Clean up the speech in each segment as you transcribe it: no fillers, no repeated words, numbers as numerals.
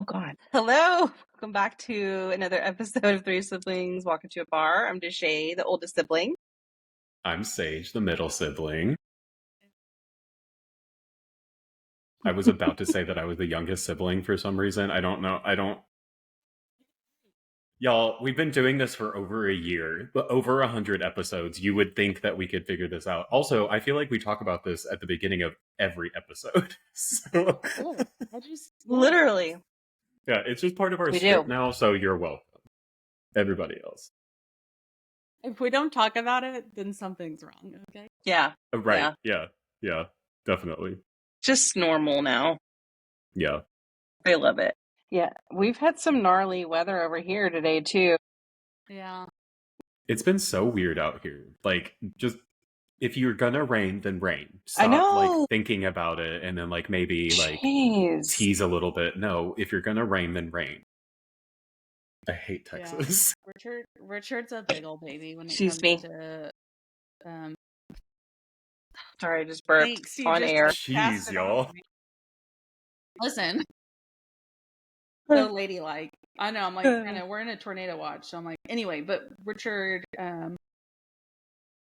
Oh, God. Hello. Welcome back to another episode of Three Siblings Walk Into a Bar. I'm Deshae, the oldest sibling. I'm Sage, the middle sibling. I was about to say that I was the youngest sibling for some reason. I don't know. Y'all, we've been doing this for over a year, but over 100 episodes. You would think that we could figure this out. Also, I feel like we talk about this at the beginning of every episode. So, Literally. yeah, it's just part of our We script do. now, so you're welcome. Everybody else. If we don't talk about it, then something's wrong, okay? Yeah. Right. Yeah, definitely. Just normal now. Yeah. I love it. Yeah. We've had some gnarly weather over here today, too. Yeah. It's been so weird out here. Like, just if you're gonna rain, then rain. Stop, I know. like, thinking about it and then, like, maybe, like, Jeez. tease a little bit. No, if you're gonna rain, then rain. I hate Texas. Yeah. Richard's a big old baby when it Excuse comes me. to... Sorry, I just burped Thanks, you on just, air. like, passed Jeez, it y'all. on me. Listen. So ladylike. I know, I'm like, we're in a tornado watch. So I'm like, anyway, but Richard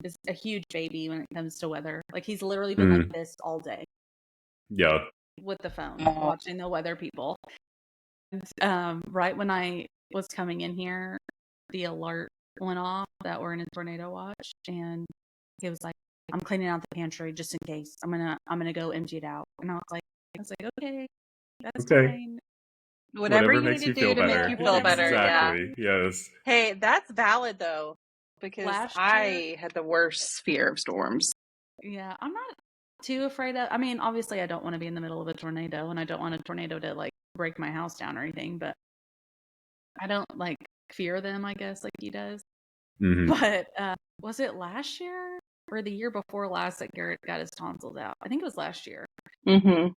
is a huge baby when it comes to weather. Like, he's literally been like this all day. Yeah. With the phone, watching the weather people. And, right when I was coming in here, the alert went off that we're in a tornado watch, and it was like, I'm cleaning out the pantry just in case. I'm gonna go empty it out. And I was like, okay, that's fine. Whatever you makes need you to do feel to better. make you feel better. Exactly. Yeah. Yes. Hey, that's valid though, because Last I year- had the worst fear of storms. Yeah, I'm not too afraid of. I mean, obviously, I don't want to be in the middle of a tornado, and I don't want a tornado to like break my house down or anything. But I don't like fear them, I guess, like he does. Mhm. But was it last year or the year before last that Garrett got his tonsils out? I think it was last year. Mm-hmm. And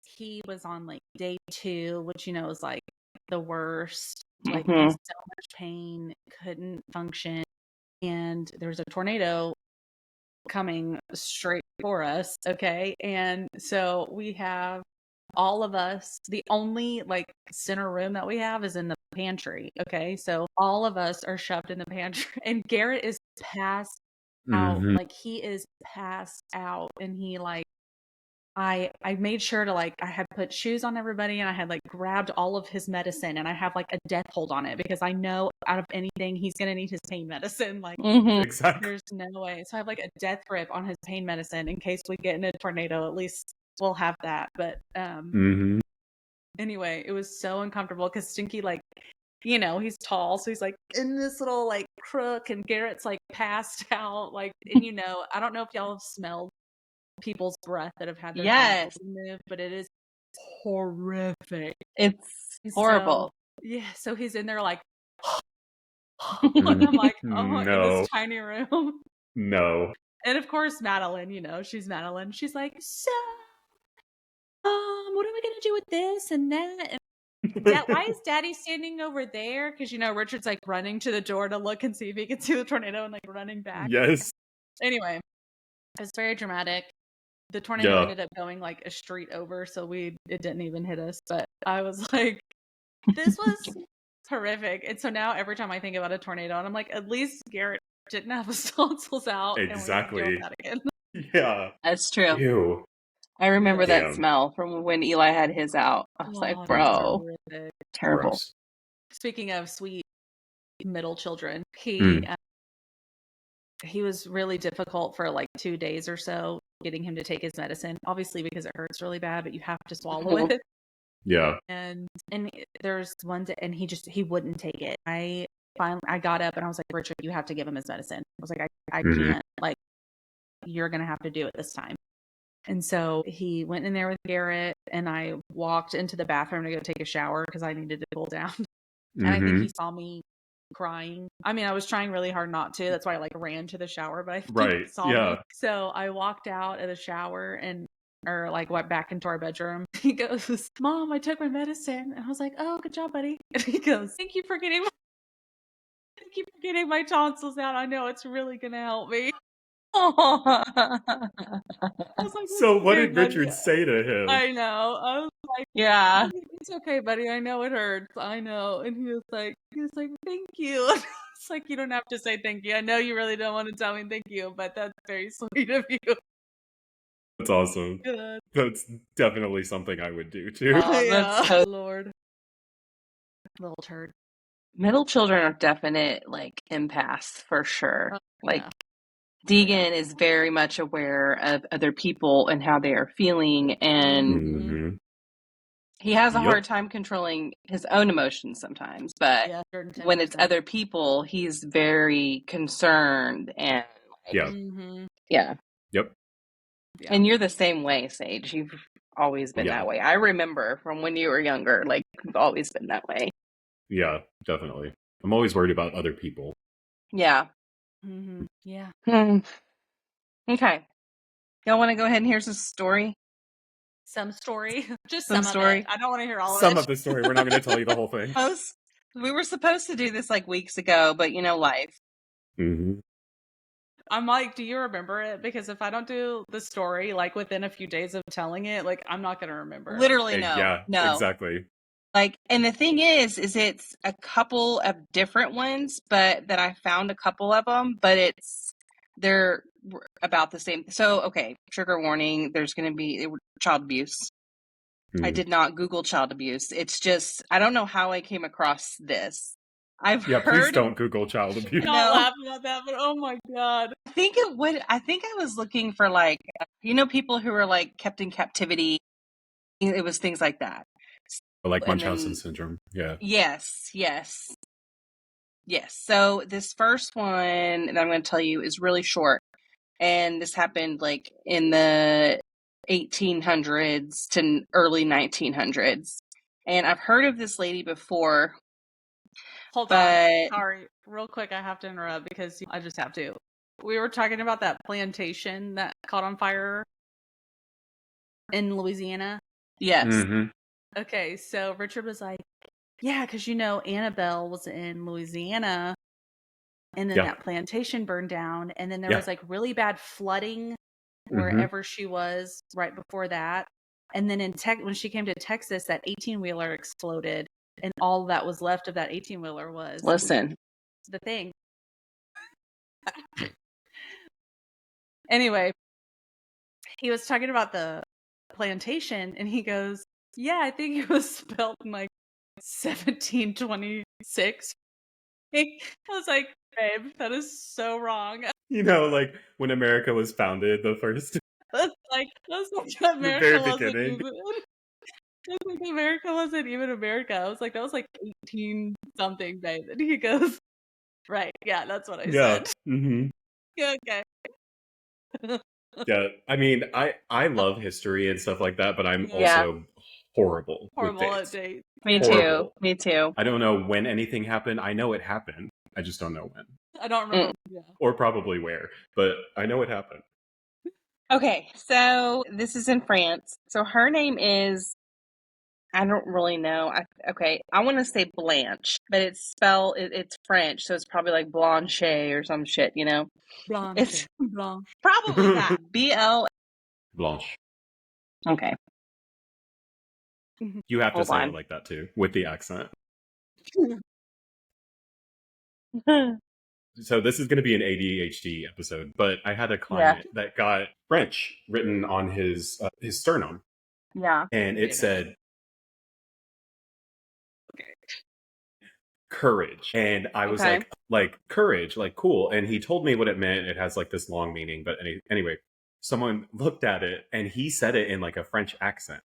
he was on like day 2, which you know is like the worst. Like in so much pain, couldn't function, and there was a tornado coming straight for us. Okay, and so we have all of us. The only like center room that we have is in the pantry. Okay, so all of us are shoved in the pantry, and Garrett is passed out. Like he is passed out, and he like. I made sure to like, I had put shoes on everybody, and I had like grabbed all of his medicine, and I have like a death hold on it because I know out of anything he's going to need his pain medicine. Like Exactly. there's no way. So I have like a death grip on his pain medicine in case we get in a tornado. At least we'll have that. But anyway, it was so uncomfortable because Stinky, like, you know, he's tall, so he's like in this little like crook, and Garrett's like passed out. Like, and you know, I don't know if y'all have smelled people's breath that have had their tonsils removed, but it is horrific. It's horrible. So he's in there like and I'm like, oh, in this tiny room. No. And of course Madeline, you know, she's Madeline. She's like, so what are we gonna do with this and that? And why is Daddy standing over there? Because you know Richard's like running to the door to look and see if he can see the tornado and like running back. Yes. Anyway, it's very dramatic. The tornado ended up going like a street over, so it didn't even hit us. But I was like, this was horrific. And so now every time I think about a tornado, and I'm like, at least Garrett didn't have his tonsils out. Exactly. And we that again. Yeah. That's true. Ew. I remember that smell from when Eli had his out. I was like, bro, terrible. Gross. Speaking of sweet middle children, he was really difficult for like 2 days or so getting him to take his medicine, obviously because it hurts really bad, but you have to swallow it. Yeah. And there's one day, and he wouldn't take it. I got up and I was like, Richard, you have to give him his medicine. I was like, I can't, like, you're going to have to do it this time. And so he went in there with Garrett, and I walked into the bathroom to go take a shower because I needed to cool down. And I think he saw me crying. I mean, I was trying really hard not to. That's why I like ran to the shower, but I think he saw me. So I walked out of the shower or like went back into our bedroom. He goes, Mom, I took my medicine. And I was like, oh, good job, buddy. And he goes, thank you for getting my tonsils out. I know it's really going to help me. I was like, So it's what okay, did buddy. Richard say to him? I know. I was like, Yeah. it's okay, buddy. I know it hurts. I know. And he was like, thank you. It's like, you don't have to say thank you. I know you really don't want to tell me thank you, but that's very sweet of you. That's awesome. Good. That's definitely something I would do too. Oh, that's so Lord. Little turd. middle children are definite like empaths for sure. Oh, Like yeah. Deegan is very much aware of other people and how they are feeling, and Mhm. he has a Yep. hard time controlling his own emotions sometimes. But Yeah, certain when it's 10%. other people, he's very concerned and like, Yeah. yeah. Yep. Yeah. And you're the same way, Sage. You've always been Yeah. that way. I remember from when you were younger, like you've always been that way. Yeah, definitely. I'm always worried about other people. Yeah. Yeah. Okay. Y'all want to go ahead and hear some story? Some story. Just Some some story? of it. I don't want to hear all Some of it. of the story. We're not going to tell you the whole thing. We were supposed to do this like weeks ago, but you know, life. Mm-hmm. I'm like, do you remember it? Because if I don't do the story like within a few days of telling it, like I'm not gonna remember. Literally, no. Yeah, No. exactly. Like, and the thing is it's a couple of different ones, but that I found a couple of them, but they're about the same. So, okay, trigger warning, there's going to be child abuse. I did not Google child abuse. It's just, I don't know how I came across this. I've Yeah, heard. please don't Google child abuse. Not laughing about that, but oh my god. I think I was looking for like, people who were like kept in captivity. It was things like that. Like Munchausen syndrome. Yeah. Yes. So this first one that I'm going to tell you is really short. And this happened like in the 1800s to early 1900s. And I've heard of this lady before. Hold on. Sorry. Real quick, I have to interrupt because I just have to. We were talking about that plantation that caught on fire in Louisiana. Yes. Mm-hmm. Okay, so Richard was like, yeah, because Annabelle was in Louisiana and then that plantation burned down. And then there was like really bad flooding wherever she was right before that. And then when she came to Texas, that 18-wheeler exploded. And all that was left of that 18-wheeler was the thing. Anyway, he was talking about the plantation and he goes, yeah, I think it was built in like 1726. I was like, babe, that is so wrong. Like when America was founded, the first. That's like America the very wasn't beginning. America wasn't even America. I was like, that was like 18 something, babe. And he goes, right, yeah, that's what I said. Mm-hmm. Yeah, okay. Yeah, I mean, I love history and stuff like that, but I'm also horrible with dates. At dates. Me too. I don't know when anything happened. I know it happened. I just don't know when. I don't remember. Yeah. Or probably where, but I know it happened. Okay, so this is in France. So her name is, I don't really know. I want to say Blanche, but it's French, so it's probably like Blanche or some shit, Blanche. It's Blanche. probably that. BL. Blanche. Okay. You have to say it like that too, with the accent. So this is going to be an ADHD episode, but I had a client that got French written on his sternum. Yeah. And it said courage. And I was like courage, like cool. And he told me what it meant. It has like this long meaning, but anyway, someone looked at it and he said it in like a French accent.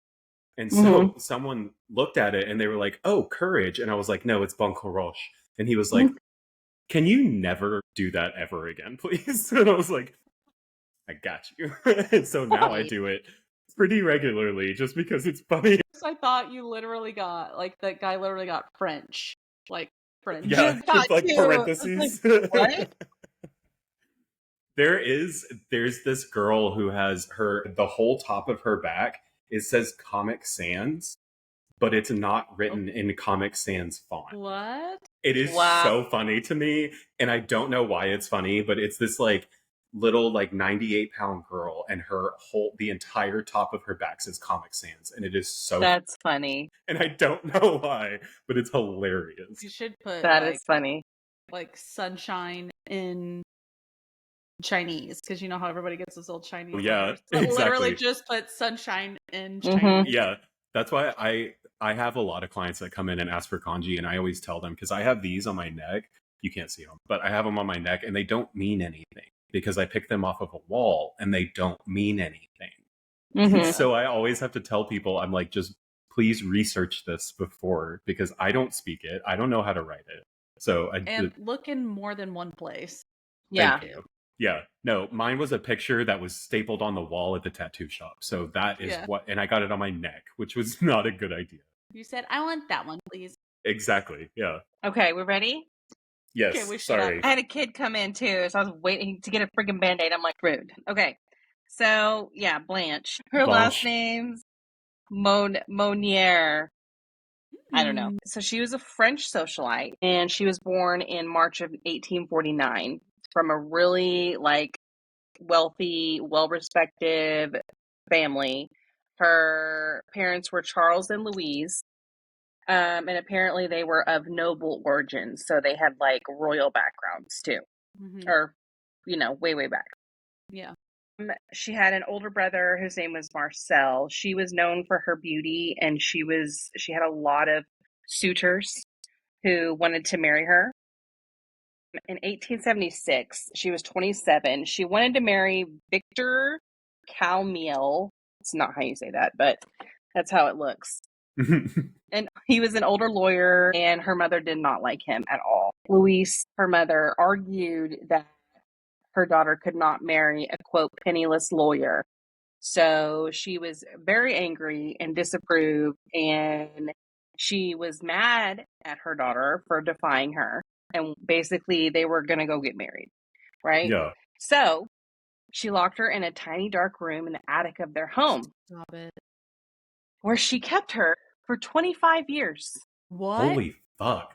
And so someone looked at it and they were like, oh, courage. And I was like, no, it's bon courage. And he was like, can you never do that ever again, please? And I was like, I got you. And so now I do it pretty regularly just because it's funny. I thought you literally got, like, that guy literally got French. Like, French. Yeah, with like parentheses. Like, what? There's this girl who has the whole top of her back, it says Comic Sans, but it's not written in Comic Sans font. What? It is so funny to me, and I don't know why it's funny, but it's this like little like 98-pound girl, and the entire top of her back says Comic Sans, and it is so That's funny. And I don't know why, but it's hilarious. You should put That is funny. like sunshine in Chinese, because you know how everybody gets those old Chinese letters. So exactly. literally just put sunshine in Chinese. Yeah, that's why I have a lot of clients that come in and ask for kanji, and I always tell them, because I have these on my neck. You can't see them, but I have them on my neck, and they don't mean anything because I picked them off of a wall, and they don't mean anything. So I always have to tell people, I'm like, just please research this before, because I don't speak it. I don't know how to write it. So look in more than one place. Yeah. Thank you. Yeah. No, mine was a picture that was stapled on the wall at the tattoo shop. So that is and I got it on my neck, which was not a good idea. You said, I want that one, please. Exactly. Yeah. Okay, we're ready? Yes. Okay, sorry. I had a kid come in too, so I was waiting to get a freaking Band-Aid. I'm like, rude. Okay. So, yeah, Blanche. Her last name's Monnier. I don't know. So she was a French socialite, and she was born in March of 1849 from a really wealthy, well-respected family. Her parents were Charles and Louise, and apparently they were of noble origins, so they had royal backgrounds too, or way back. Yeah. She had an older brother whose name was Marcel. She was known for her beauty, and she had a lot of suitors who wanted to marry her. In 1876, she was 27. She wanted to marry Victor Calmiel. It's not how you say that, but that's how it looks. And he was an older lawyer, and her mother did not like him at all. Louise, her mother, argued that her daughter could not marry a, quote, penniless lawyer. So she was very angry and disapproved, and she was mad at her daughter for defying her. And basically, they were going to go get married, right? Yeah. So she locked her in a tiny dark room in the attic of their home. Stop it. Where she kept her for 25 years. What? Holy fuck.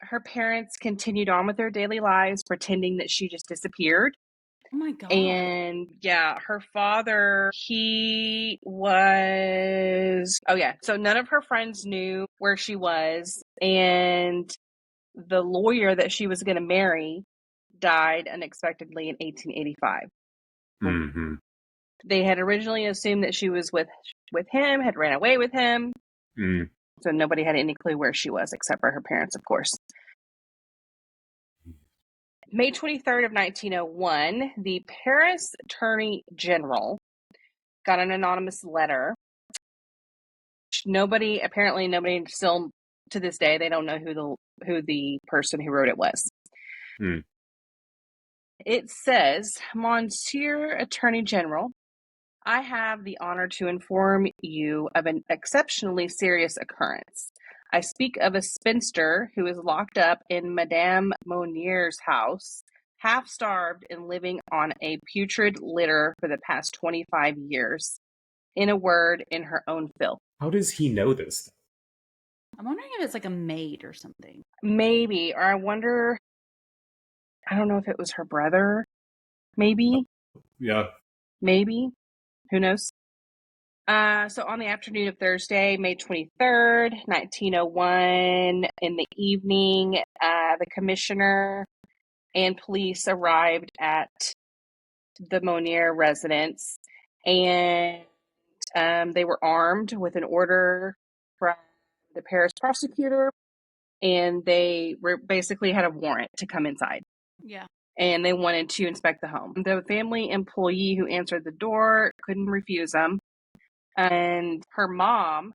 Her parents continued on with their daily lives, pretending that she just disappeared. Oh my God. And yeah, her father, he was, so none of her friends knew where she was. And the lawyer that she was going to marry died unexpectedly in 1885. Mm-hmm. They had originally assumed that she was with him, had ran away with him. Mm. So nobody had any clue where she was, except for her parents, of course. May 23rd of 1901, the Paris Attorney General got an anonymous letter. Nobody still to this day, they don't know who the person who wrote it was. Mm. It says, Monsieur Attorney General, I have the honor to inform you of an exceptionally serious occurrence. I speak of a spinster who is locked up in Madame Monnier's house, half starved and living on a putrid litter for the past 25 years. In a word, in her own filth. How does he know this? I'm wondering if it's like a maid or something. Maybe, or I wonder, I don't know if it was her brother. Maybe. Yeah. Maybe. Who knows? So on the afternoon of Thursday, May 23rd, 1901, in the evening, the commissioner and police arrived at the Monnier residence, and they were armed with an order from the Paris prosecutor, and they basically had a warrant to come inside. Yeah. And they wanted to inspect the home. The family employee who answered the door couldn't refuse them. And her mom,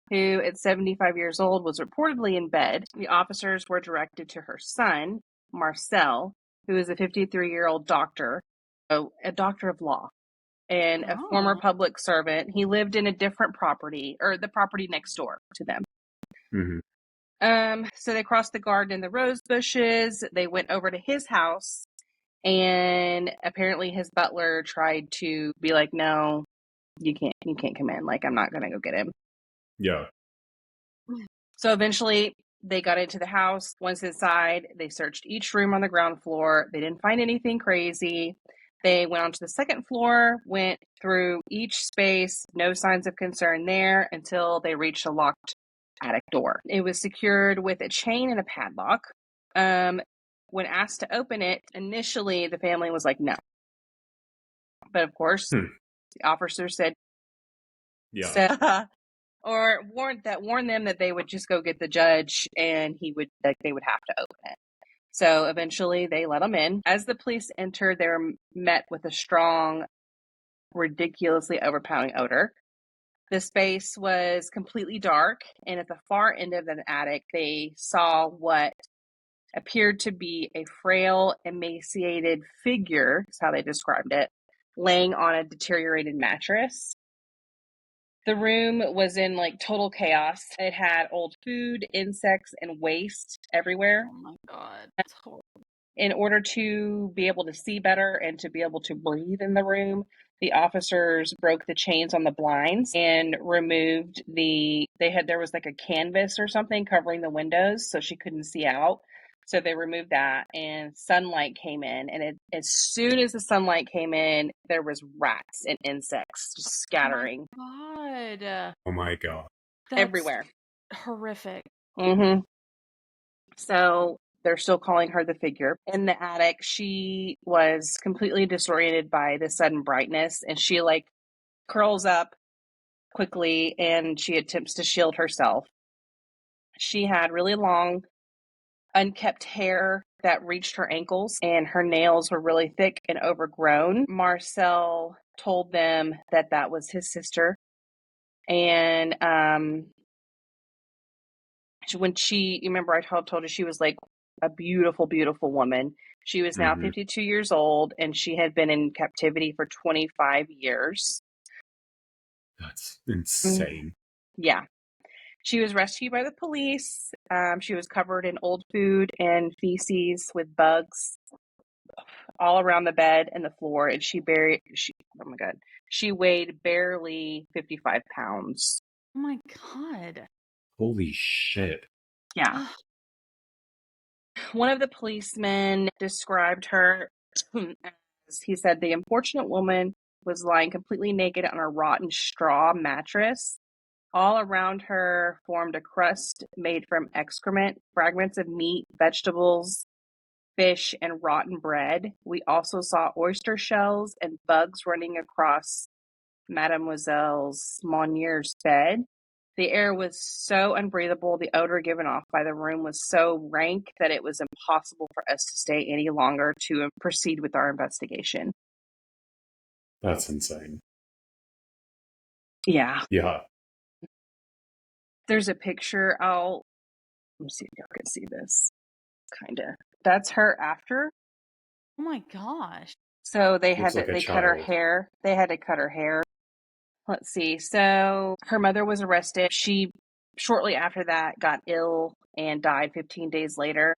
who at 75 years old was reportedly in bed, the officers were directed to her son, Marcel, who is a 53-year-old doctor, a doctor of law, and a former public servant. He lived in a different property, or the property next door to them. Mm-hmm. So they crossed the garden and the rose bushes. They went over to his house, and apparently his butler tried to be like, no, you can't come in. I'm not going to go get him. Yeah. So eventually they got into the house. Once inside, they searched each room on the ground floor. They didn't find anything crazy. They went onto the second floor, went through each space, no signs of concern there until they reached a locked attic door. It was secured with a chain and a padlock. When asked to open it, initially the family was like, no. But of course, the officer said, or warned them that they would just go get the judge and they would have to open it. So eventually they let them in. As the police entered, they were met with a strong, ridiculously overpowering odor. The space was completely dark, and at the far end of the attic, they saw what appeared to be a frail, emaciated figure, is how they described it, laying on a deteriorated mattress. The room was in like total chaos. It had old food, insects, and waste everywhere. Oh my God. That's horrible. In order to be able to see better and to be able to breathe in the room, the officers broke the chains on the blinds and removed there was like a canvas or something covering the windows so she couldn't see out. So they removed that and sunlight came in. And as soon as the sunlight came in, there was rats and insects just scattering. Oh my God. That's everywhere. Horrific. Mm-hmm. So they're still calling her the figure. In the attic, she was completely disoriented by the sudden brightness, and she like curls up quickly and she attempts to shield herself. She had really long, unkept hair that reached her ankles, and her nails were really thick and overgrown. Marcel told them that was his sister. And when you remember I told her she was like a beautiful, beautiful woman. She was now 52 years old, and she had been in captivity for 25 years. That's insane. Yeah. She was rescued by the police. She was covered in old food and feces with bugs all around the bed and the floor, and she weighed barely 55 pounds. Oh my God. Holy shit. Yeah. One of the policemen described her as, he said, the unfortunate woman was lying completely naked on a rotten straw mattress. All around her formed a crust made from excrement, fragments of meat, vegetables, fish, and rotten bread. We also saw oyster shells and bugs running across Mademoiselle's Monnier's bed. The air was so unbreathable, the odor given off by the room was so rank that it was impossible for us to stay any longer to proceed with our investigation. That's insane. Yeah. Yeah. There's a picture. Let me see if y'all can see this. Kind of. That's her after. Oh my gosh. So they cut her hair. They had to cut her hair. Let's see. So her mother was arrested. She shortly after that got ill and died 15 days later.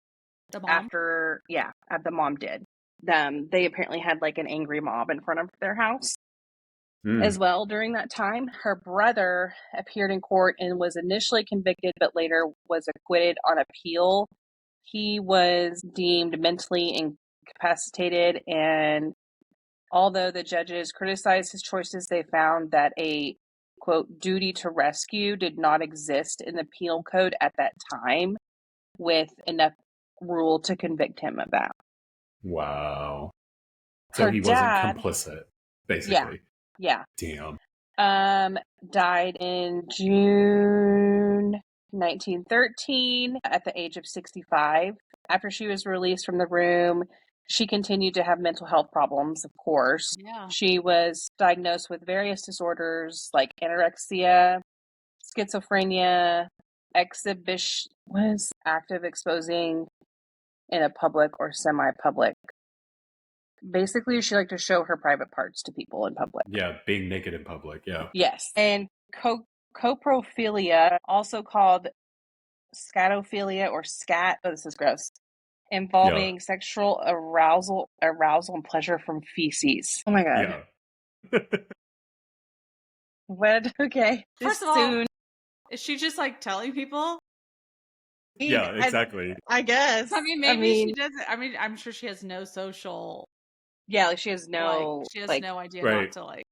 The mom? The mom did. They apparently had like an angry mob in front of their house as well during that time. Her brother appeared in court and was initially convicted, but later was acquitted on appeal. He was deemed mentally incapacitated, and although the judges criticized his choices, they found that a, quote, duty to rescue did not exist in the penal code at that time with enough rule to convict him of that. Wow. So he wasn't complicit, basically. Yeah. Damn. Died in June 1913 at the age of 65. After she was released from the room, she continued to have mental health problems, of course. Yeah. She was diagnosed with various disorders like anorexia, schizophrenia, active exposing in a public or semi-public. Basically, she liked to show her private parts to people in public. Yeah, being naked in public, yeah. Yes. And coprophilia, also called scatophilia or scat, this is gross, involving sexual arousal and pleasure from feces. Oh my God. Yeah. What? Okay. First of all, is she just like telling people? Yeah, exactly. I guess. I mean, maybe she doesn't. I mean, I'm sure she has no social Yeah, like she has no she has like no idea Right. not to like.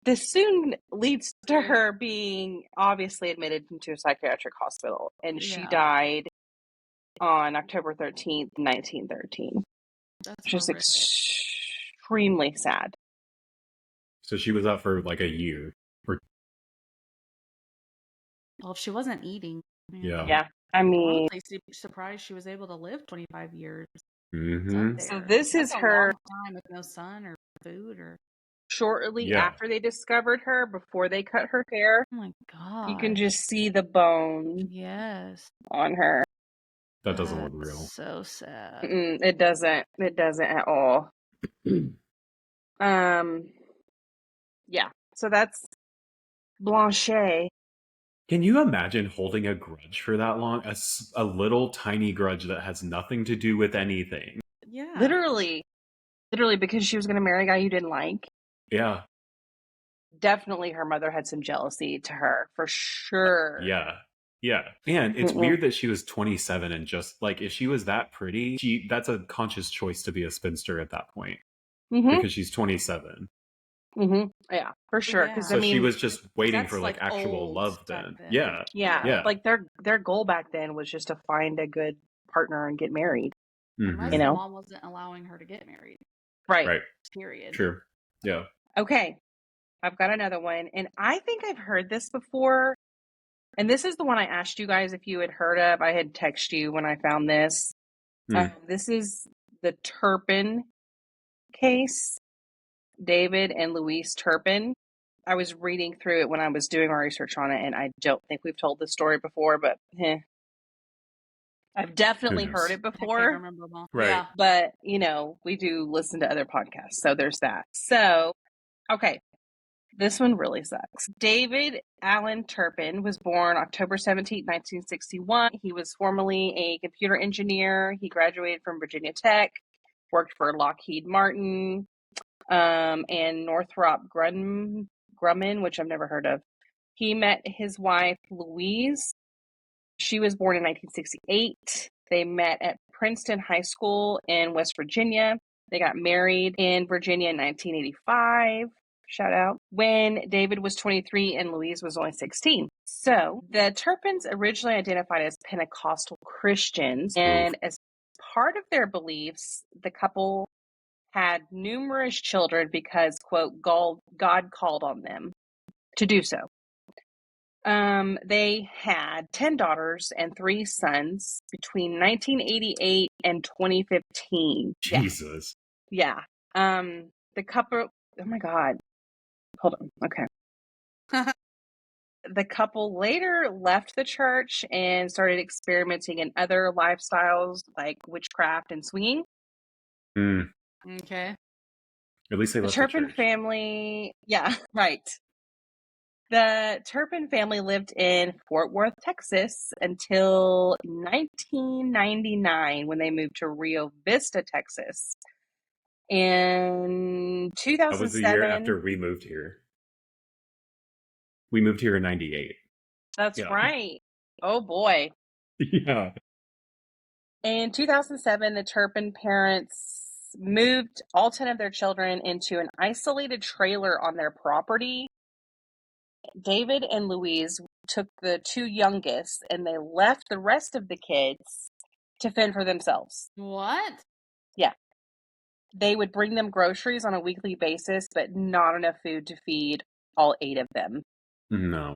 this soon leads to her being obviously admitted into a psychiatric hospital, and she Yeah. died on October 13th, 1913. That's Just horrific. extremely sad. So she was up for like a year. Well, if she wasn't eating, Yeah. Yeah, I mean, honestly, surprised she was able to live 25 years. Mm-hmm. Up so there. this That's is a her long time with no sun or food or. shortly Yeah. after they discovered her, before they cut her hair. Oh my god! You can just see the bone yes. on her. That doesn't look real. So sad. It doesn't. It doesn't at all. Yeah. So that's Blanche. Can you imagine holding a grudge for that long? A little tiny grudge that has nothing to do with anything. Yeah. Literally because she was going to marry a guy you didn't like. Yeah. Definitely her mother had some jealousy to her, for sure. Yeah. Yeah. And it's weird that she was 27 and just like, if she was that pretty, that's a conscious choice to be a spinster at that point because she's 27. Yeah, for sure. Because So she was just waiting for like that's actual old love back then. then. Yeah. yeah, Yeah. like their goal back then was just to find a good partner and get married. Unless You know? mom wasn't allowing her to get married. Right. Period. True. Yeah. Okay. I've got another one, and I think I've heard this before. And this is the one I asked you guys if you had heard of. I had texted you when I found this. This is the Turpin case. David and Louise Turpin. I was reading through it when I was doing my research on it, and I don't think we've told this story before, but I've definitely heard it I can't before. remember them all. Right. Yeah. But, we do listen to other podcasts, so there's that. So, okay. This one really sucks. David Allen Turpin was born October 17, 1961. He was formerly a computer engineer. He graduated from Virginia Tech, worked for Lockheed Martin, and Northrop Grumman, which I've never heard of. He met his wife, Louise. She was born in 1968. They met at Princeton High School in West Virginia. They got married in Virginia in 1985. Shout out. When David was 23 and Louise was only 16. So the Turpins originally identified as Pentecostal Christians, and as part of their beliefs, the couple had numerous children because, quote, God called on them to do so. They had 10 daughters and 3 sons between 1988 and 2015. Jesus. Yeah. The couple, oh my God. Hold on. Okay. The couple later left the church and started experimenting in other lifestyles like witchcraft and swinging. Okay. At least they The left Turpin the church. family, yeah, right. The Turpin family lived in Fort Worth, Texas until 1999 when they moved to Rio Vista, Texas. In 2007, that was the year after we moved here. We moved here in 98. That's right. Oh boy. Yeah. In 2007, the Turpin parents moved all 10 of their children into an isolated trailer on their property. David and Louise took the 2 youngest and they left the rest of the kids to fend for themselves. What? Yeah. They would bring them groceries on a weekly basis, but not enough food to feed all 8 of them. No.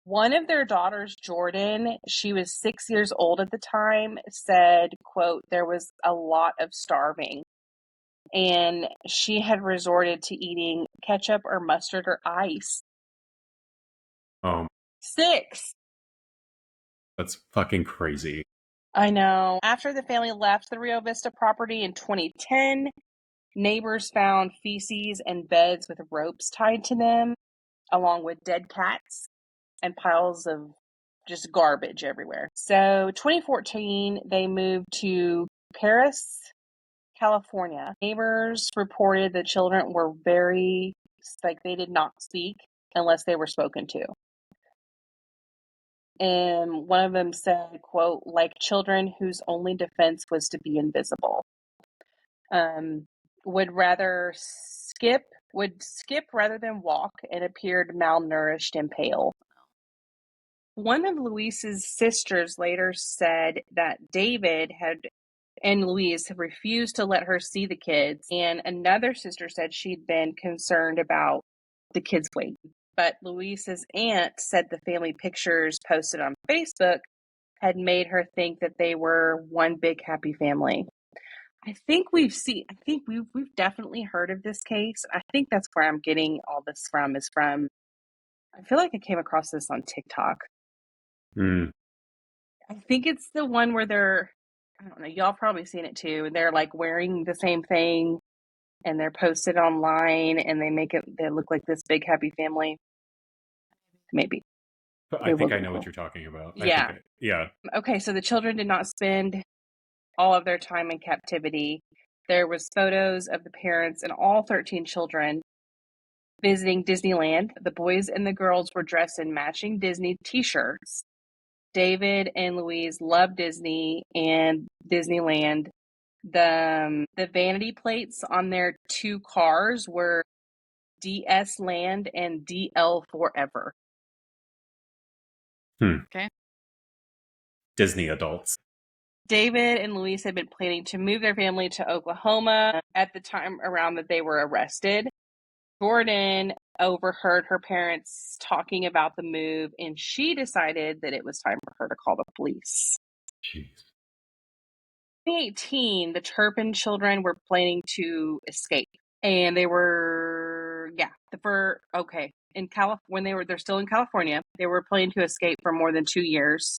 One of their daughters, Jordan, she was 6 years old at the time, said, quote, there was a lot of starving. And she had resorted to eating ketchup or mustard or ice. 6. That's fucking crazy. I know. After the family left the Rio Vista property in 2010, neighbors found feces and beds with ropes tied to them, along with dead cats and piles of just garbage everywhere. So 2014, they moved to Paris, California. Neighbors reported the children were very, like, they did not speak unless they were spoken to. And one of them said, quote, like children whose only defense was to be invisible. would skip rather than walk, and appeared malnourished and pale. One of Louise's sisters later said that David and Louise had refused to let her see the kids, and another sister said she'd been concerned about the kids' weight. But Louise's aunt said the family pictures posted on Facebook had made her think that they were one big happy family. I think we've definitely heard of this case. I think that's where I'm getting all this from, I feel like I came across this on TikTok. I think it's the one where I don't know, y'all probably seen it too. They're like wearing the same thing and they're posted online and they look like this big happy family. Maybe. I think I know what you're talking about. Yeah. Yeah. Okay, so the children did not spend all of their time in captivity. There was photos of the parents and all 13 children visiting Disneyland. The boys and the girls were dressed in matching Disney t-shirts. David and Louise loved Disney and Disneyland. The vanity plates on their 2 cars were DS Land and DL Forever. Okay. Disney adults. David and Louise had been planning to move their family to Oklahoma at the time around that they were arrested. Jordan overheard her parents talking about the move, and she decided that it was time for her to call the police. Jeez. In 2018, the Turpin children were planning to escape, and they were, they're still in California. They were planning to escape for more than 2 years.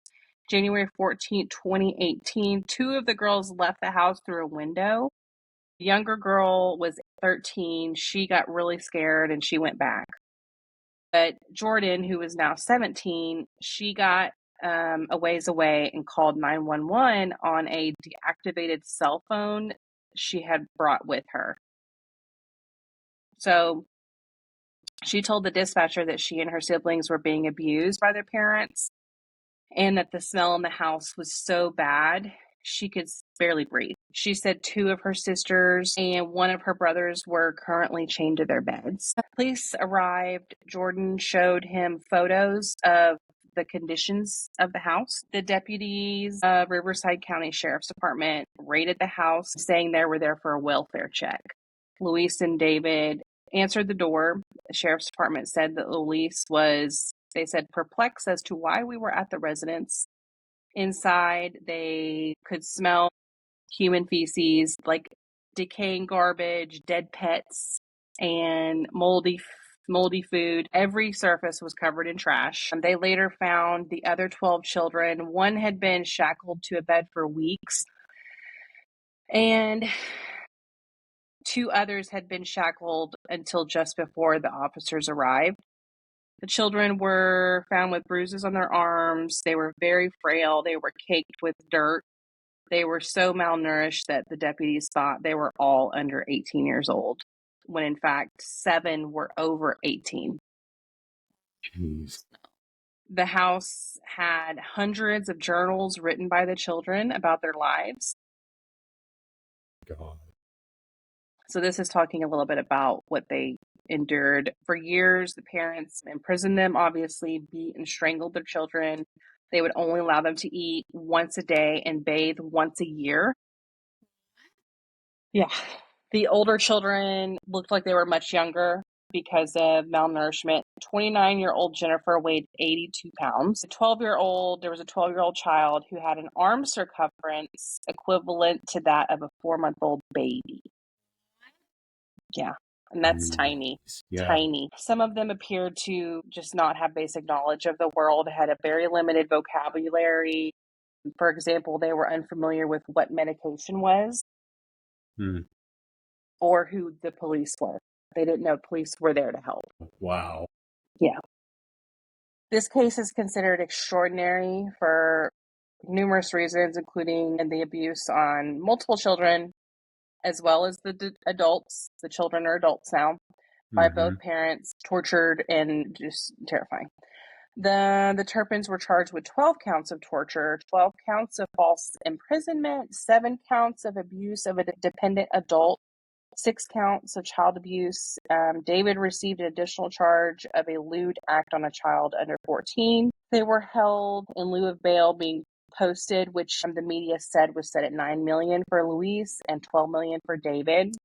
January 14th, 2018, 2 of the girls left the house through a window. The younger girl was 13. She got really scared and she went back. But Jordan, who was now 17, she got a ways away and called 911 on a deactivated cell phone she had brought with her. So she told the dispatcher that she and her siblings were being abused by their parents and that the smell in the house was so bad she could barely breathe. She said 2 of her sisters and 1 of her brothers were currently chained to their beds. Police arrived. Jordan showed him photos of the conditions of the house. The deputies of Riverside County Sheriff's Department raided the house, saying they were there for a welfare check. Louise and David answered the door. The Sheriff's Department said that Louise was, they said, perplexed as to why we were at the residence. Inside, they could smell human feces, like decaying garbage, dead pets, and moldy food. Every surface was covered in trash. They later found the other 12 children. 1 had been shackled to a bed for weeks, and 2 others had been shackled until just before the officers arrived. The children were found with bruises on their arms. They were very frail. They were caked with dirt. They were so malnourished that the deputies thought they were all under 18 years old, when in fact 7 were over 18. Jeez. The house had hundreds of journals written by the children about their lives. God. So this is talking a little bit about what they endured. For years, the parents imprisoned them, obviously beat and strangled their children. They would only allow them to eat once a day and bathe once a year. Yeah. The older children looked like they were much younger because of malnourishment. 29-year-old Jennifer weighed 82 pounds. There was a 12-year-old child who had an arm circumference equivalent to that of a 4-month-old baby. Yeah. And that's tiny. Yeah. Tiny. Some of them appeared to just not have basic knowledge of the world, had a very limited vocabulary. For example, they were unfamiliar with what medication was or who the police were. They didn't know police were there to help. Wow. Yeah. This case is considered extraordinary for numerous reasons, including the abuse on multiple children, as well as the adults. The children are adults now, by both parents, tortured and just terrifying. The Turpins were charged with 12 counts of torture, 12 counts of false imprisonment, 7 counts of abuse of a dependent adult, 6 counts of child abuse. David received an additional charge of a lewd act on a child under 14. They were held in lieu of bail being posted, which the media said was set at $9 million for Luis and $12 million for David.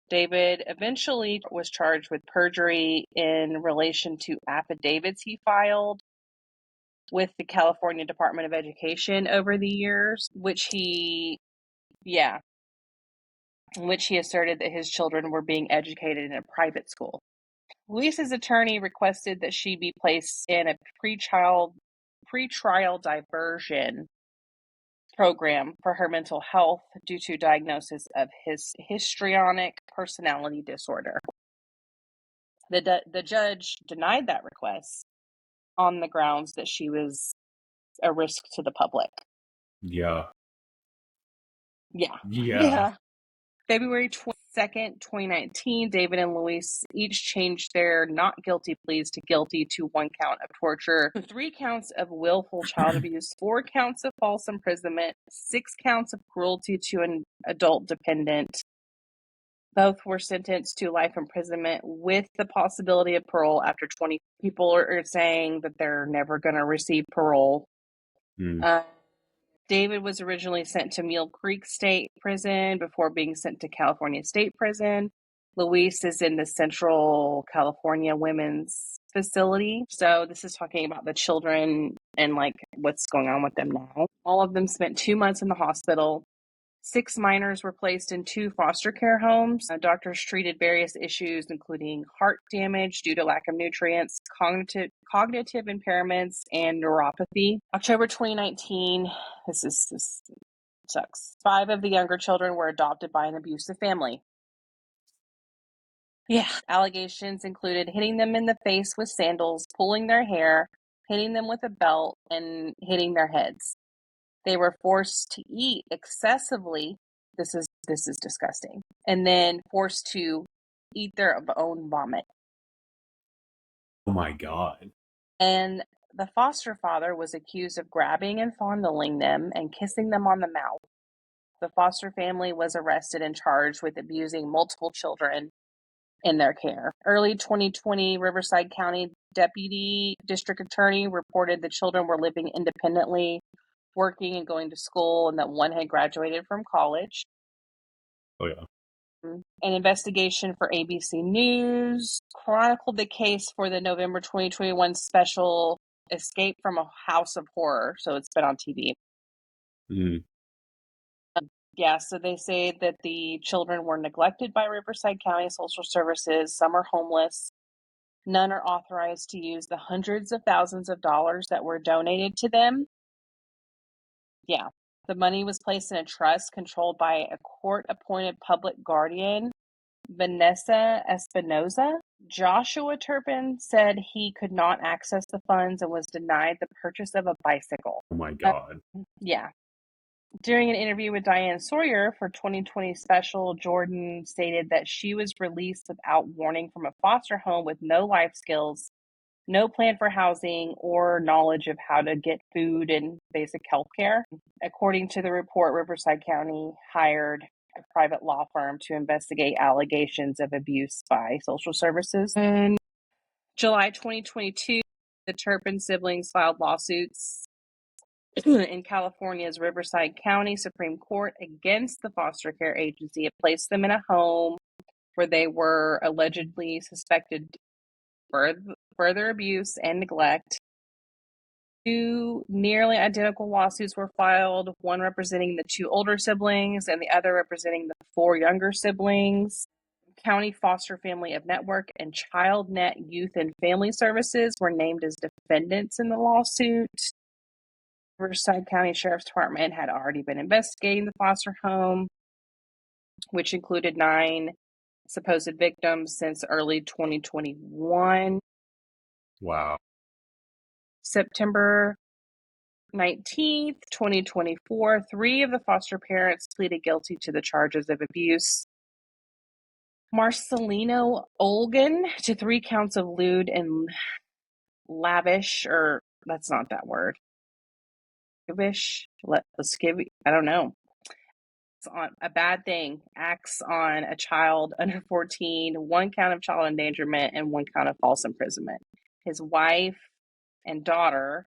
David eventually was charged with perjury in relation to affidavits he filed with the California Department of Education over the years, which he asserted that his children were being educated in a private school. Luis's attorney requested that she be placed in a pretrial diversion program for her mental health due to diagnosis of his histrionic personality disorder. The judge denied that request on the grounds that she was a risk to the public. Yeah. February 22nd, 2019, David and Luis each changed their not guilty pleas to guilty to 1 count of torture, 3 counts of willful child abuse, 4 counts of false imprisonment, 6 counts of cruelty to an adult dependent. Both were sentenced to life imprisonment with the possibility of parole after 20. People are saying that they're never going to receive parole. David was originally sent to Mule Creek State Prison before being sent to California State Prison. Luis is in the Central California Women's Facility. So this is talking about the children and like what's going on with them now. All of them spent 2 months in the hospital. 6 minors were placed in 2 foster care homes. Doctors treated various issues, including heart damage due to lack of nutrients, cognitive impairments, and neuropathy. October 2019, this sucks. 5 of the younger children were adopted by an abusive family. Allegations included hitting them in the face with sandals, pulling their hair, hitting them with a belt, and hitting their heads. They were forced to eat excessively. This is disgusting. And then forced to eat their own vomit. Oh my God. And the foster father was accused of grabbing and fondling them and kissing them on the mouth. The foster family was arrested and charged with abusing multiple children in their care. Early 2020, Riverside County Deputy District Attorney reported the children were living independently, working and going to school, and that one had graduated from college. Oh, yeah. An investigation for ABC News chronicled the case for the November 2021 special Escape from a House of Horror. So it's been on TV. So they say that the children were neglected by Riverside County Social Services. Some are homeless. None are authorized to use the hundreds of thousands of dollars that were donated to them. The money was placed in a trust controlled by a court-appointed public guardian, Vanessa Espinoza. Joshua Turpin said he could not access the funds and was denied the purchase of a bicycle. Oh my God. During an interview with Diane Sawyer for 2020 special, Jordan stated that she was released without warning from a foster home with no life skills, no plan for housing, or knowledge of how to get food and basic health care. According to the report, Riverside County hired a private law firm to investigate allegations of abuse by social services. In July 2022, the Turpin siblings filed lawsuits in California's Riverside County Supreme Court against the foster care agency. It placed them in a home where they were allegedly suspected further abuse and neglect. 2 nearly identical lawsuits were filed, one representing the 2 older siblings and the other representing the 4 younger siblings. County Foster Family of Network and ChildNet Youth and Family Services were named as defendants in the lawsuit. Riverside County Sheriff's Department had already been investigating the foster home, which included 9 supposed victims since early 2021. Wow. September 19th, 2024, 3 of the foster parents pleaded guilty to the charges of abuse. Marcelino Olgan to 3 counts of lewd and lavish, or that's not that word. Lavish, I don't know. on a bad thing, acts on a child under 14, 1 count of child endangerment, and 1 count of false imprisonment. His wife and daughter,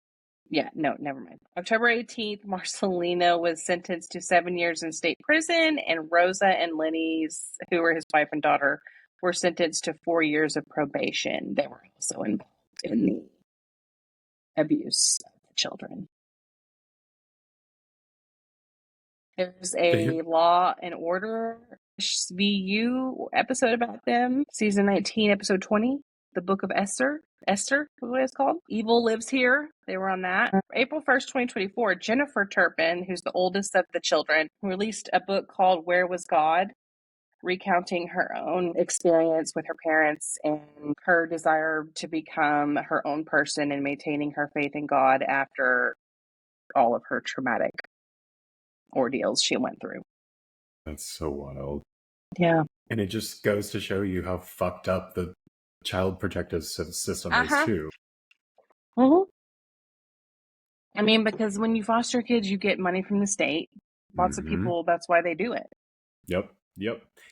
never mind. October 18th, Marcelino was sentenced to 7 years in state prison, and Rosa and Lenny's, who were his wife and daughter, were sentenced to 4 years of probation. They were also involved in the abuse of the children. There's a Law and Order SVU episode about them, season 19, episode 20, the Book of Esther. Esther is what it's called. Evil Lives Here. They were on that. April 1st, 2024, Jennifer Turpin, who's the oldest of the children, released a book called Where Was God?, recounting her own experience with her parents and her desire to become her own person and maintaining her faith in God after all of her traumatic ordeals she went through. That's so wild. Yeah. And it just goes to show you how fucked up the child protective system is too. Mm-hmm. I mean, because when you foster kids, you get money from the state. Lots of people, that's why they do it. Yep.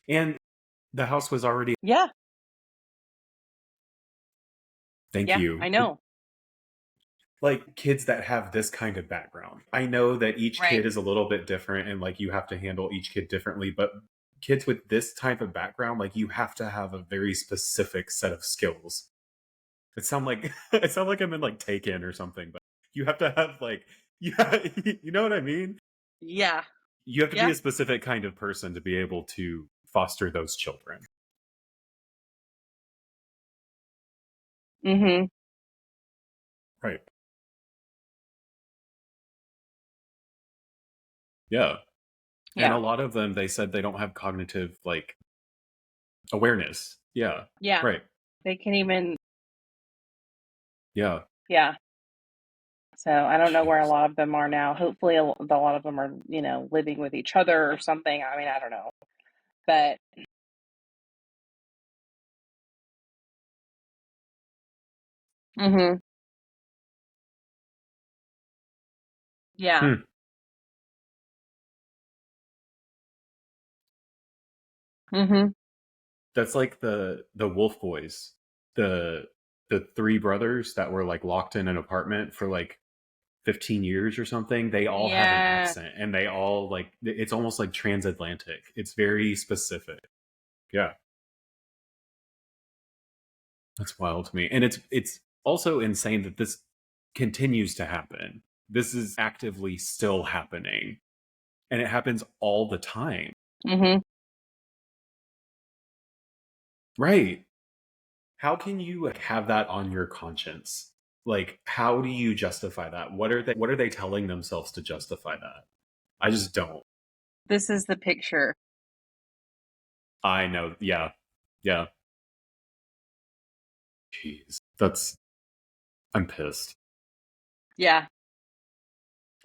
And the house was already... Yeah. Thank you. I know. Like, kids that have this kind of background. I know that each kid is a little bit different and, like, you have to handle each kid differently, but kids with this type of background, like, you have to have a very specific set of skills. It sounds like I'm in, like, Taken or something, but you have to have, like, you know what I mean? Yeah. You have to be a specific kind of person to be able to foster those children. Mm-hmm. Right. Yeah. And a lot of them, they said they don't have cognitive, like, awareness. Yeah. Yeah. Right. They can even... Yeah. Yeah. So I don't know where a lot of them are now. Hopefully a lot of them are, living with each other or something. I mean, I don't know. But... Mm-hmm. Yeah. Mm-hmm. That's like the Wolf Boys, the 3 brothers that were, like, locked in an apartment for, like, 15 years or something. They all have an accent, and they all, like, it's almost like transatlantic. It's very specific. Yeah. That's wild to me. And it's also insane that this continues to happen. This is actively still happening. And it happens all the time. Mm-hmm. Right. How can you, like, have that on your conscience? Like, how do you justify that? What are they telling themselves to justify that? I just don't. This is the picture. I know. Yeah. Jeez. I'm pissed. Yeah.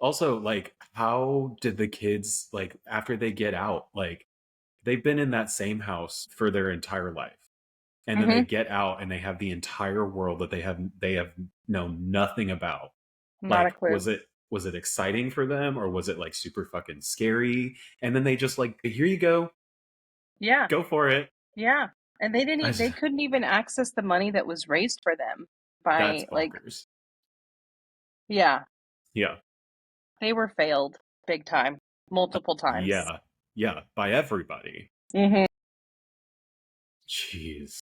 Also, like, how did the kids, like, after they get out, like, they've been in that same house for their entire life. And then they get out and they have the entire world that they have known nothing about. Not a clue. Was it exciting for them, or was it, like, super fucking scary? And then they just, like, here you go. Yeah. Go for it. Yeah. And they couldn't even access the money that was raised for them by, that's like, bonkers. Yeah. Yeah. They were failed big time, multiple times. Yeah, by everybody. Mm-hmm. Jeez.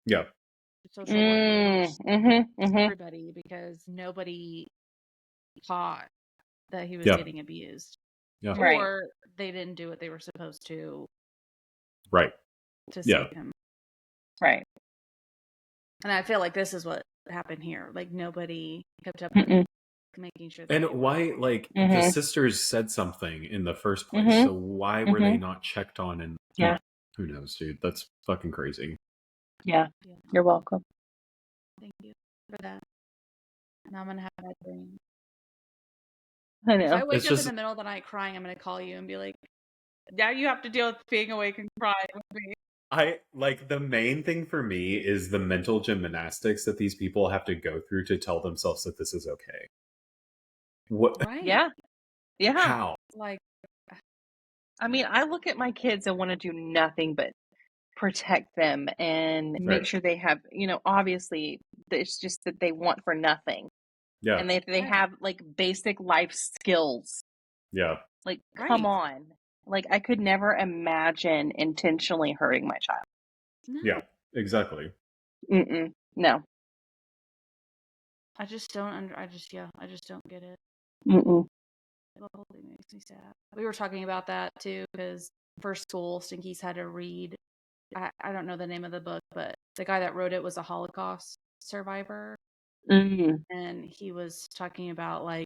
Yeah. The social workers, Mm-hmm. everybody, because nobody caught that he was getting abused. Yeah. Or they didn't do what they were supposed to. Right. To save him. Right. And I feel like this is what happened here. Like, nobody kept up making sure that... And why, like, the sisters said something in the first place, so why were they not checked on? And who knows, dude? That's fucking crazy. Yeah. You're welcome. Thank you for that. And I'm gonna have that dream. I If I know. wake It's up in just the middle of the night crying, I'm going to call you and be like, now you have to deal with being awake and crying with me. I like the main thing for me is the mental gymnastics that these people have to go through to tell themselves that this is okay. What? Right. Yeah. Yeah. How? Like, I mean, I look at my kids and want to do nothing but protect them and make Right. sure they have, obviously it's just that they want for nothing. Yeah. And they Right. have like basic life skills. Yeah. Like, Right. come on. Like, I could never imagine intentionally hurting my child. no. Yeah. Exactly. No. I just don't I just don't get it. Mm-mm. The whole thing makes me sad. We were talking about that too, because for school, Stinky's had to read. I don't know the name of the book, but the guy that wrote it was a Holocaust survivor, and he was talking about like,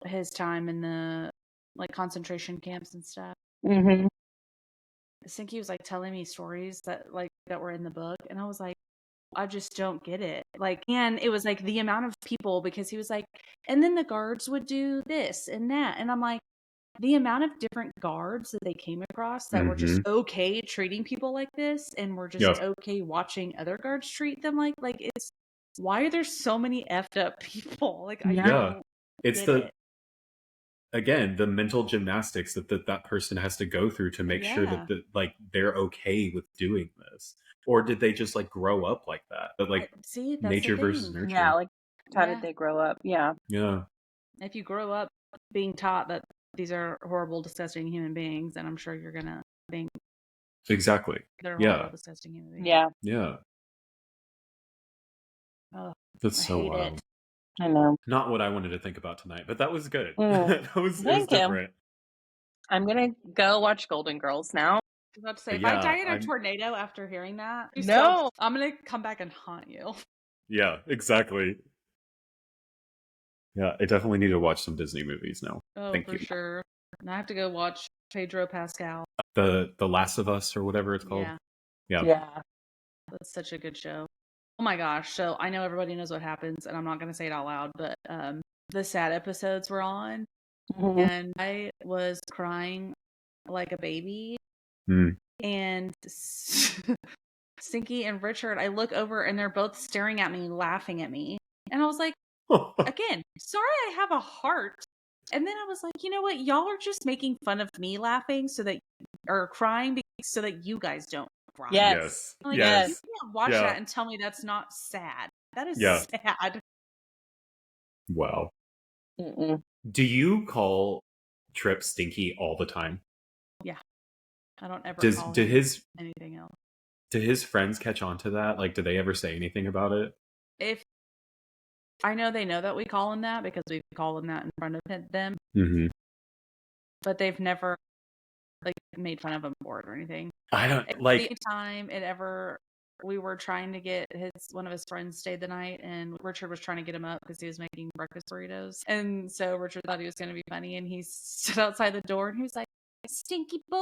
his time in the like concentration camps and stuff. Mm-hmm. Stinky was like telling me stories that were in the book, and I was like, I just don't get it. Like, and it was like the amount of people, because he was like, and then the guards would do this and that. And I'm like, the amount of different guards that they came across that were just okay treating people like this, and were just okay watching other guards treat them like it's, why are there so many effed up people? Like, I don't It's get it. again, the mental gymnastics that person has to go through to make sure that like they're okay with doing this. Or did they just like grow up like that? But like, see, that's nature the versus thing. nurture. Yeah, like how did they grow up? Yeah. Yeah. If you grow up being taught that these are horrible, disgusting human beings, then I'm sure you're gonna think Exactly. they're Yeah. horrible, disgusting human beings. Yeah. Yeah. Oh, That's I so hate wild. it. I know. Not what I wanted to think about tonight, but that was good. Thank it was you. different. I'm gonna go watch Golden Girls now. I was about to say, if Yeah, I die in a tornado after hearing that, No. I'm gonna come back and haunt you. Yeah, exactly. Yeah, I definitely need to watch some Disney movies now. Oh, Thank for you. sure. And I have to go watch Pedro Pascal. The Last of Us or whatever it's called. Yeah. Yeah. That's such a good show. Oh my gosh. So I know everybody knows what happens, and I'm not gonna say it out loud, but the sad episodes were on, and I was crying like a baby. And Stinky and Richard, I look over and they're both staring at me, laughing at me. And I was like, again, sorry I have a heart. And then I was like, you know what? Y'all are just making fun of me laughing or crying so that you guys don't cry. Yes. Like, yes. You can't watch that and tell me that's not sad. That is sad. Wow. Mm-mm. Do you call Trip Stinky all the time? Yeah. I don't ever call did him his anything else. Did his friends catch on to that? Like, did they ever say anything about it? If I know they know that we call him that because we call him that in front of them. But they've never like made fun of him for it or anything. I don't like the time we were trying to get one of his friends stayed the night, and Richard was trying to get him up because he was making breakfast burritos. And so Richard thought he was going to be funny, and he stood outside the door and he was like, "Stinky boy,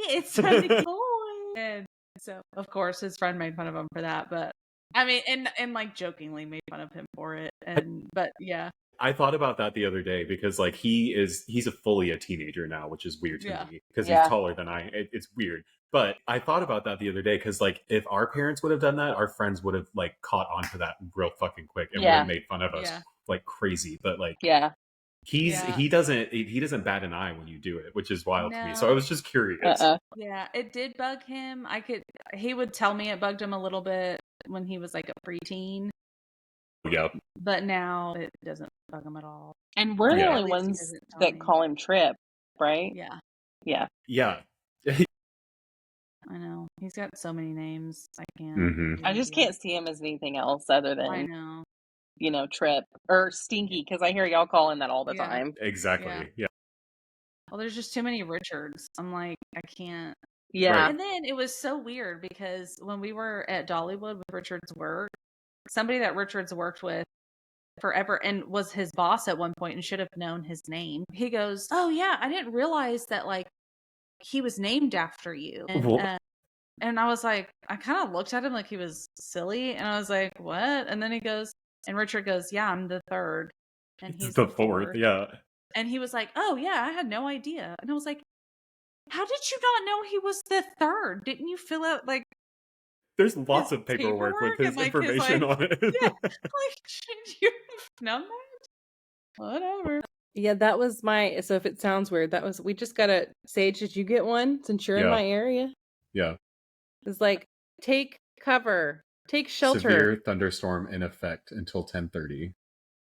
it's Stinky boy." And so of course his friend made fun of him for that, but I mean, and like jokingly made fun of him for it. But yeah. I thought about that the other day because like he's fully a teenager now, which is weird to me because he's taller than I. It's weird. But I thought about that the other day because like if our parents would have done that, our friends would have like caught on to that real fucking quick and would have made fun of us like crazy. But like he doesn't bat an eye when you do it, which is wild to me. So I was just curious. Yeah, it did bug him. He would tell me it bugged him a little bit when he was like a preteen. Yep. But now it doesn't bug him at all. And we're the only ones that call him Trip, right? Yeah. Yeah. I know. He's got so many names. I can't. I just can't see him as anything else other than, I know. Trip or Stinky, because I hear y'all call him that all the time. Exactly. Yeah. Well, there's just too many Richards. I'm like, I can't. Yeah. Right. And then it was so weird because when we were at Dollywood with Richard's work, somebody that Richard's worked with forever and was his boss at one point and should have known his name. He goes, "Oh yeah, I didn't realize that like he was named after you." And I was like, I kind of looked at him like he was silly, and I was like, "What?" And then he goes, and Richard goes, "Yeah, I'm the third." and he's the fourth. Yeah. And he was like, "Oh yeah, I had no idea." And I was like, "How did you not know he was the third? Didn't you fill out like there's lots of paperwork with his and, like, information on it. Yeah, like should you have known that? Whatever. Yeah, that was my. So if it sounds weird, that was. We just gotta. Sage, did you get one since you're in my area? Yeah. It's like take cover, take shelter. Severe thunderstorm in effect until 10:30.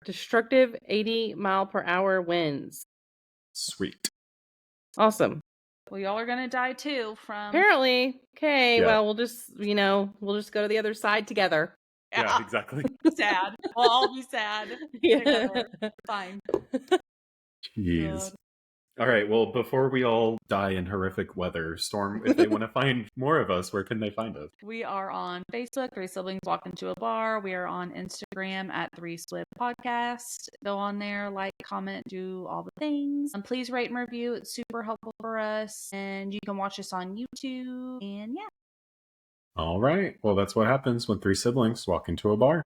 Destructive 80-mile-per-hour winds. Sweet. Awesome. Well, y'all are gonna die too from. Apparently. Okay. Yeah. Well, we'll just go to the other side together. Yeah, exactly. Sad. We'll all be sad. Yeah. Fine. Jeez. God. All right. Well, before we all die in horrific weather, Storm, if they want to find more of us, where can they find us? We are on Facebook, Three Siblings Walk Into a Bar. We are on Instagram at Three Split Podcast. Go on there, like, comment, do all the things. And please rate and review. It's super helpful for us. And you can watch us on YouTube. And yeah. All right. Well, that's what happens when three siblings walk into a bar.